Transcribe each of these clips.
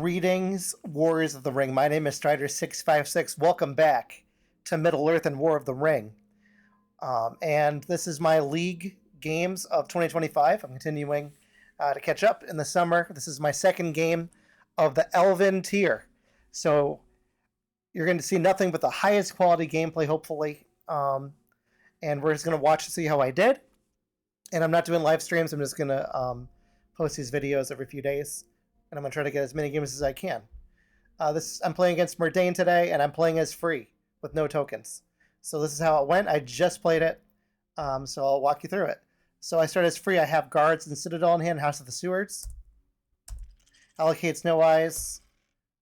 Greetings, Warriors of the Ring. My name is Strider656. Welcome back to Middle-earth and War of the Ring. And this is my League games of 2025. I'm continuing to catch up in the summer. This is my second game of the Elven tier. So you're going to see nothing but the highest quality gameplay, hopefully. And we're just going to watch to see how I did. And I'm not doing live streams. I'm just going to post these videos every few days. And I'm going to try to get as many games as I can. I'm playing against Mirdain today, and I'm playing as free with no tokens. So this is how it went. I just played it, so I'll walk you through it. So I start as free. I have Guards and Citadel in hand, House of the Stewards. Allocates no eyes.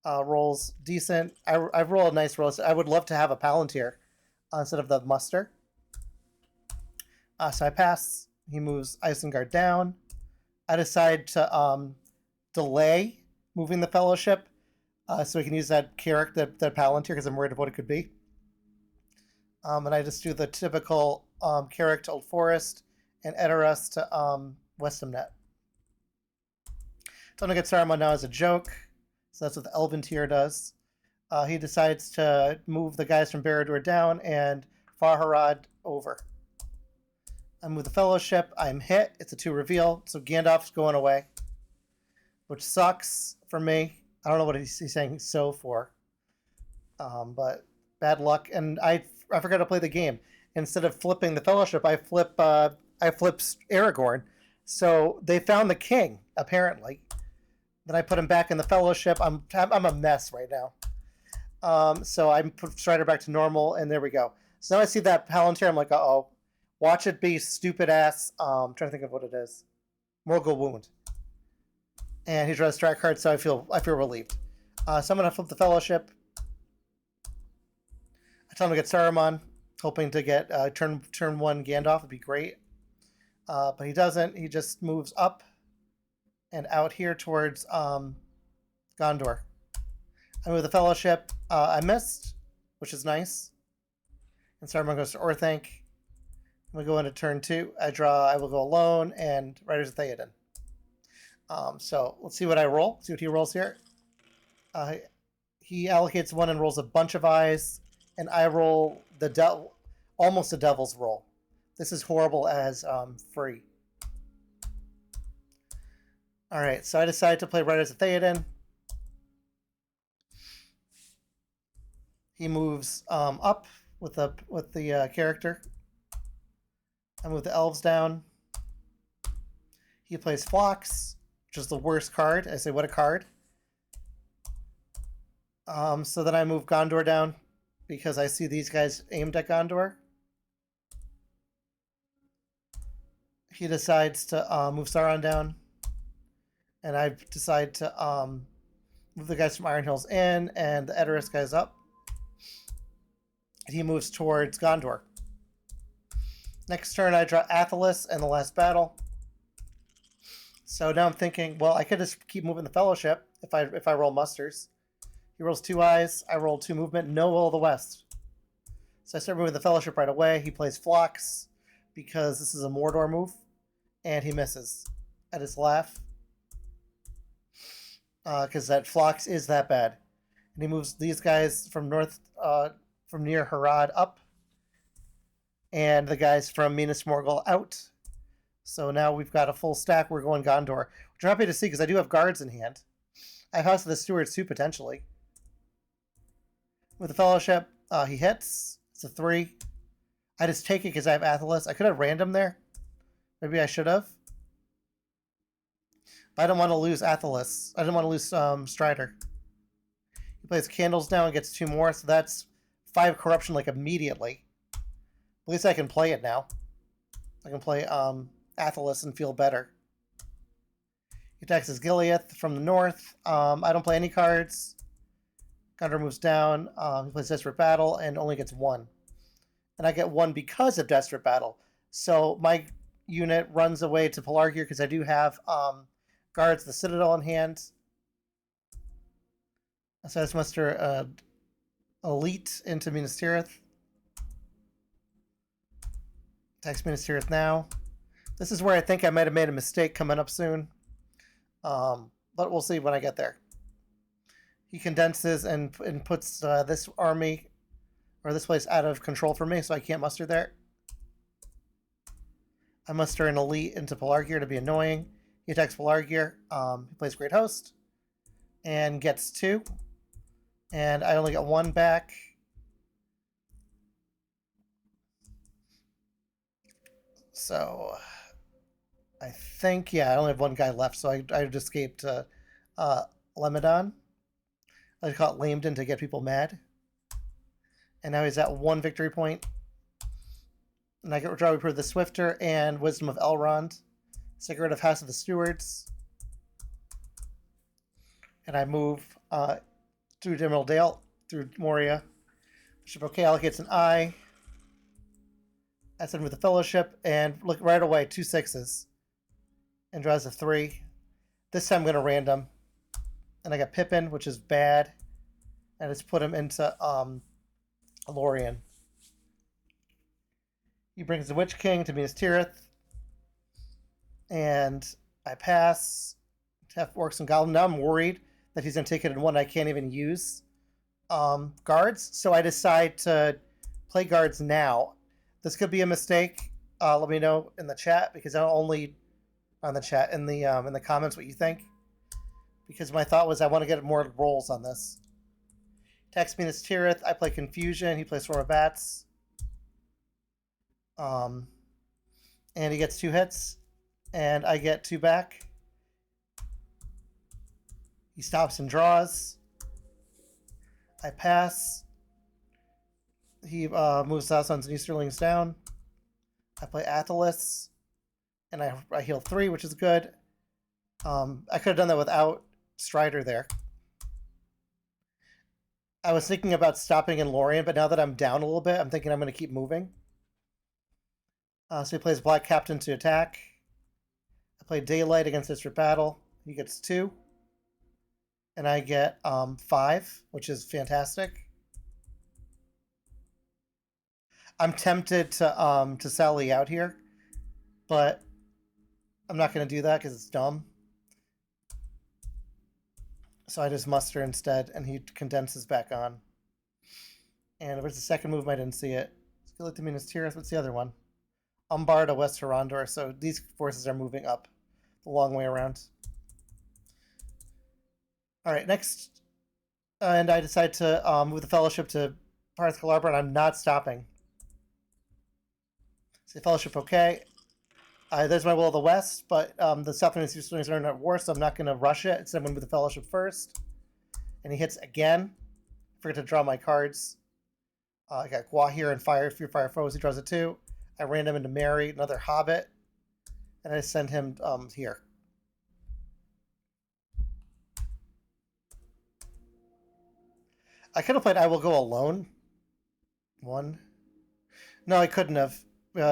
Rolls decent. I roll a nice roll. I would love to have a Palantir instead of the Muster. So I pass. He moves Isengard down. I decide to delay moving the Fellowship so we can use that character, that Palantir, because I'm worried of what it could be. And I just do the typical Carrick to Old Forest and Edoras to Westamnet. So I'm going to get Saruman now as a joke. So that's what the Elven tier does. He decides to move the guys from Battered down and Farharad over. I move the Fellowship. I'm hit. It's a 2 reveal, so Gandalf's going away, which sucks for me. I don't know what he's saying so for. But bad luck. And I forgot to play the game. Instead of flipping the Fellowship, I flip Aragorn. So they found the king, apparently. Then I put him back in the Fellowship. I'm a mess right now. So I put Strider back to normal, and there we go. So now I see that Palantir. I'm like, uh-oh. Watch it be stupid ass. I'm trying to think of what it is. Morgul Wound. And he draws a strike card, so I feel relieved. So I'm going to flip the Fellowship. I tell him to get Saruman, hoping to get turn 1 Gandalf would be great. But he doesn't. He just moves up and out here towards Gondor. I move the Fellowship. I missed, which is nice. And Saruman goes to Orthanc. I'm going to go into turn 2. I will go alone and Riders of Theoden. So let's see what I roll. See what he rolls here. He allocates 1 and rolls a bunch of eyes, and I roll almost a devil's roll. This is horrible as free. All right, so I decided to play Riders of Theoden. He moves up with the character. I move the elves down. He plays Phlox, which is the worst card. I say, what a card. So then I move Gondor down because I see these guys aimed at Gondor. He decides to move Sauron down. And I decide to move the guys from Iron Hills in and the Edoras guys up. He moves towards Gondor. Next turn, I draw Athelas in the last battle. So now I'm thinking, well, I could just keep moving the Fellowship if I roll musters. He rolls 2 eyes. I roll 2 movement. No Will of the West. So I start moving the Fellowship right away. He plays Phlox because this is a Mordor move, and he misses. I just laugh because that Phlox is that bad. And he moves these guys from from near Harad up, and the guys from Minas Morgul out. So now we've got a full stack. We're going Gondor, which I'm happy to see because I do have Guards in hand. I have House of the Stewards too, potentially. With the Fellowship, he hits. It's a 3. I just take it because I have Athelas. I could have random there. Maybe I should have. But I don't want to lose Athelas. I didn't want to lose Strider. He plays Candles now and gets 2 more, so that's 5 corruption like immediately. At least I can play it now. I can play Athelas and feel better. He attacks his Gileath from the north. I don't play any cards. Gondor moves down. He plays Desperate Battle and only gets 1. And I get 1 because of Desperate Battle. So my unit runs away to Pelargir because I do have Guards the Citadel in hand. So I just muster Elite into Minas Tirith. Attacks Minas Tirith now. This is where I think I might have made a mistake coming up soon. But we'll see when I get there. he condenses and puts this army or this place out of control for me, so I can't muster there. I muster an elite into Pelargir to be annoying. He attacks Pelargir. He plays Great Host and gets 2. And I only got 1 back. So I think, yeah, I only have 1 guy left, so I just escaped Lemidon. I call it Lamedon to get people mad. And now he's at 1 victory point. And I get draw Reaper of the Swifter and Wisdom of Elrond. Secret of House of the Stewards. And I move through Emerald Dale, through Moria. Bishop OK allocates an eye. I send with the Fellowship, and look right away, 2 6s. And draws a 3. This time I'm going to random. And I got Pippin, which is bad. And I just put him into Lorien. He brings the Witch King to Minas Tirith. And I pass. Have Orcs and Goblins. Now I'm worried that he's going to take it in 1 I can't even use guards. So I decide to play guards now. This could be a mistake. Let me know in the chat, because I don't only on the chat in the comments what you think. Because my thought was I want to get more rolls on this. Attacks Minas Tirith. I play Confusion. He plays Swarm of Bats. And he gets 2 hits. And I get 2 back. He stops and draws. I pass. He moves Sassons and Easterlings down. I play Athelis. And I heal 3, which is good. I could have done that without Strider there. I was thinking about stopping in Lorien, but now that I'm down a little bit, I'm thinking I'm going to keep moving. So he plays Black Captain to attack. I play Daylight against District Battle. He gets 2. And I get 5, which is fantastic. I'm tempted to sally out here, but I'm not going to do that because it's dumb. So I just muster instead, and he condenses back on. And where's the second move? I didn't see it. Skillet to Minas Tirith. What's the other one? Umbar to West Hirondor. So these forces are moving up the long way around. All right, next. And I decide to move the Fellowship to Parth Kalarbra, and I'm not stopping. So the Fellowship, okay. There's my Will of the West, but the Southern and Eastern are at war, so I'm not going to rush it. Instead, I'm going to move the Fellowship first. And he hits again. I forget to draw my cards. I got Gwahir and Fear Fire Foes. He draws a 2. I ran him into Mary, another Hobbit. And I send him here. I could have played I Will Go Alone. 1. No, I couldn't have,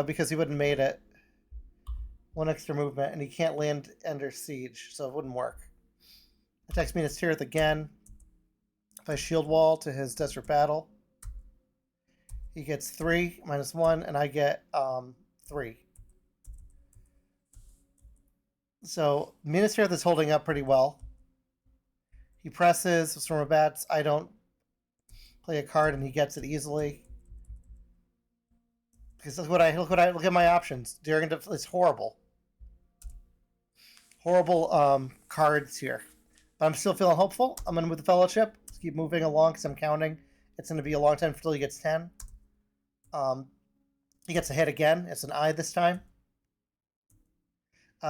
because he wouldn't have made it. 1 extra movement, and he can't land under siege, so it wouldn't work. Attacks Minas Tirith again. If I Shield Wall to his Desert Battle, he gets 3, -1, and I get 3. So Minas Tirith is holding up pretty well. He presses Swarm of Bats. I don't play a card, and he gets it easily. Because look at my options. It's horrible. Horrible cards here. But I'm still feeling hopeful. I'm going to move the Fellowship. Let's keep moving along because I'm counting. It's going to be a long time until he gets 10. He gets a hit again. It's an eye this time.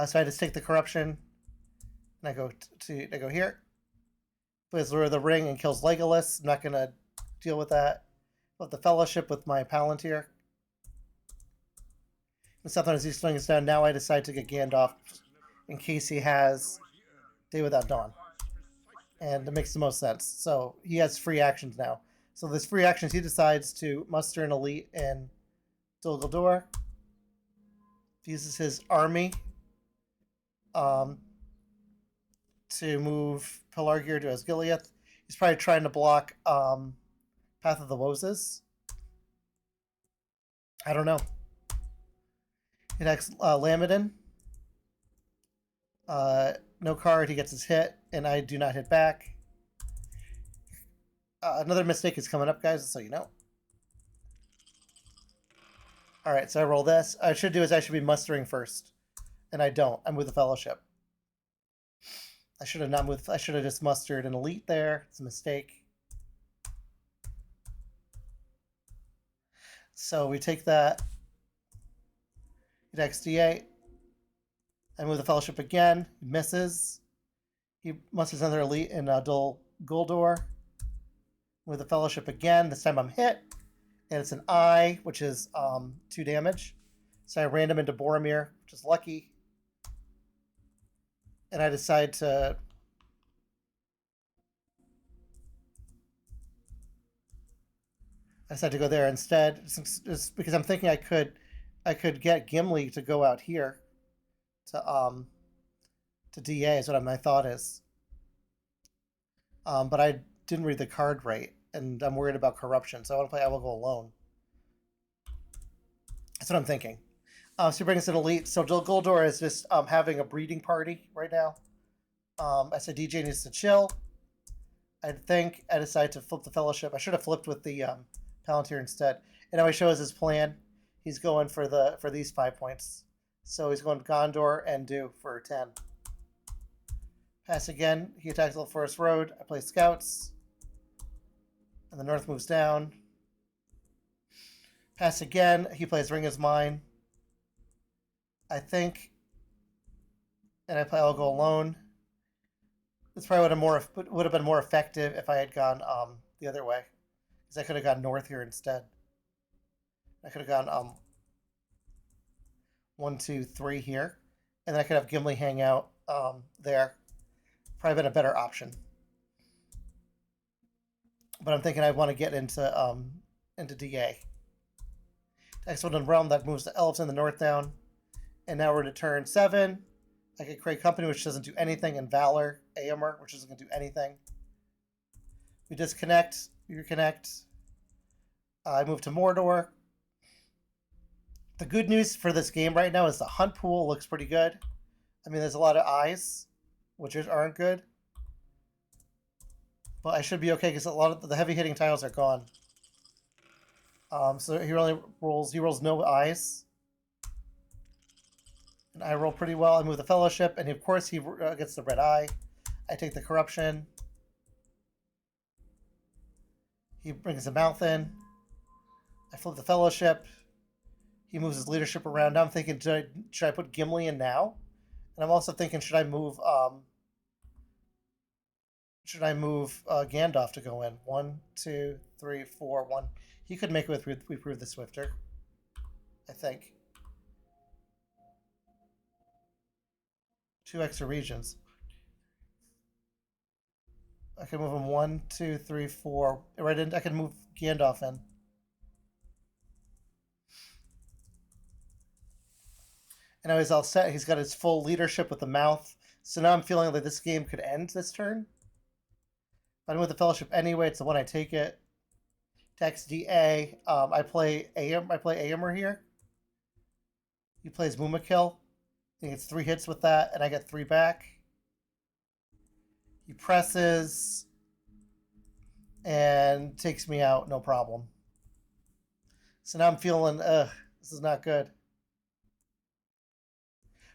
So I just take the Corruption. And I go here. Plays Lure of the Ring and kills Legolas. I'm not going to deal with that. With the Fellowship with my Palantir. The Southern Eastling is down. Now I decide to get Gandalf in case he has Day Without Dawn. And it makes the most sense. So he has free actions now. So this free actions, he decides to muster an elite in Dol Guldur. Uses his army to move Pelargir to Osgiliath. He's probably trying to block Path of the Woses. I don't know. He attacks Lamedon. No card, he gets his hit, and I do not hit back. Another mistake is coming up, guys, so you know. All right, so I roll this. I should do is I should be mustering first, and I don't. I'm with the Fellowship. I should have not moved. I should have just mustered an elite there. It's a mistake. So we take that. He attacks D8. I move the Fellowship again. He misses. He musters another elite in Dol Guldur. Move the Fellowship again. This time I'm hit. And it's an I, which is 2 damage. So I random into Boromir, which is lucky. And I decide to go there instead, just because I'm thinking I could get Gimli to go out here to DA is what my thought is. But I didn't read the card right, and I'm worried about corruption, so I want to play I Will Go Alone. That's what I'm thinking. So he brings an elite. So Dol Guldur is just having a breeding party right now. I said DJ needs to chill. I think I decided to flip the Fellowship. I should have flipped with the Palantir instead. And now he shows his plan. He's going for these 5 points. So he's going Gondor and do for 10. Pass again. He attacks the Forest Road. I play Scouts. And the North moves down. Pass again. He plays Ring is Mine. I think. And I play I'll Go Alone. This probably would have been more effective if I had gone the other way. Because I could have gone north here instead. I could have gone 1, 2, 3 here. And then I could have Gimli hang out there. Probably been a better option. But I'm thinking I want to get into DA. Next one in Realm, that moves the Elves in the north down. And now we're to turn 7. I could create Company, which doesn't do anything, and Valor, Aomer, which isn't going to do anything. We disconnect, reconnect. I move to Mordor. The good news for this game right now is the hunt pool looks pretty good. I mean, there's a lot of eyes, which aren't good. But I should be okay because a lot of the heavy hitting tiles are gone. So he rolls no eyes. And I roll pretty well. I move the Fellowship, and of course he gets the red eye. I take the Corruption. He brings the Mouth in. I flip the Fellowship. He moves his leadership around. Now I'm thinking, should I put Gimli in now? And I'm also thinking, should I move Gandalf to go in? 1, 2, 3, 4, 1. He could make it with We Prove the Swifter, I think. 2 extra regions. I can move him 1, 2, 3, 4. Right in. I can move Gandalf in. And now he's all set. He's got his full leadership with the Mouth. So now I'm feeling like this game could end this turn. But I'm with the Fellowship anyway. It's the one I take it. Text DA. I play Aomer here. He plays Mumakil. I think it's 3 hits with that, and I get 3 back. He presses and takes me out, no problem. So now I'm feeling, this is not good.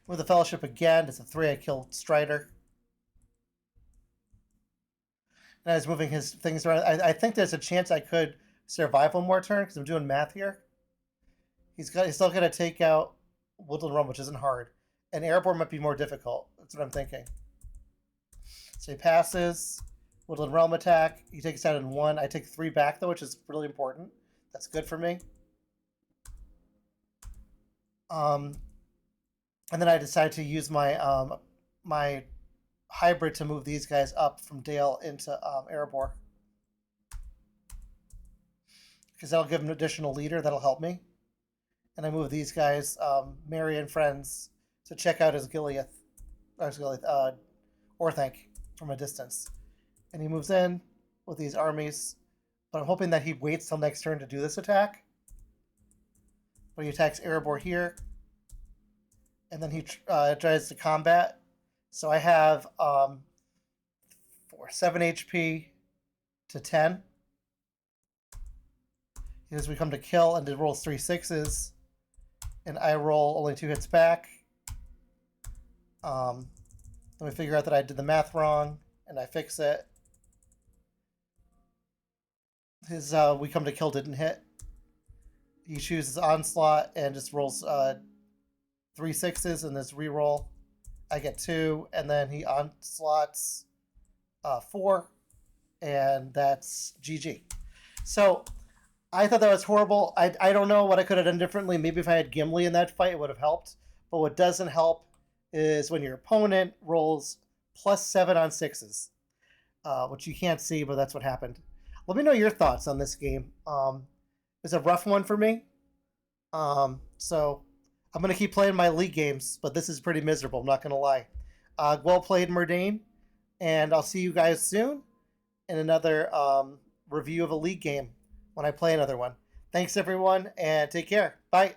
With the Fellowship again, it's a 3. I kill Strider. And I was moving his things around. I think there's a chance I could survive one more turn because I'm doing math here. He's still going to take out Woodland Realm, which isn't hard. And Erebor might be more difficult. That's what I'm thinking. So he passes. Woodland Realm attack. He takes out in 1. I take 3 back, though, which is really important. That's good for me. And then I decide to use my my hybrid to move these guys up from Dale into Erebor. Because that'll give him an additional leader. That'll help me. And I move these guys, Merry and friends, to check out his Orthanc from a distance. And he moves in with these armies. But I'm hoping that he waits till next turn to do this attack. But he attacks Erebor here. And then he tries to combat. So I have 7 HP to 10. As we come to kill, and it rolls 3 6s, and I roll only 2 hits back. Then we figure out that I did the math wrong, and I fix it. His we come to kill didn't hit. He chooses onslaught and just rolls 3 6s and this reroll. I get 2, and then he onslaughts 4, and that's GG. So I thought that was horrible. I don't know what I could have done differently. Maybe if I had Gimli in that fight, it would have helped. But what doesn't help is when your opponent rolls +7 on 6s, which you can't see, but that's what happened. Let me know your thoughts on this game. It's a rough one for me. So I'm going to keep playing my League games, but this is pretty miserable, I'm not going to lie. Well played, Mirdain, and I'll see you guys soon in another review of a League game when I play another one. Thanks, everyone, and take care. Bye.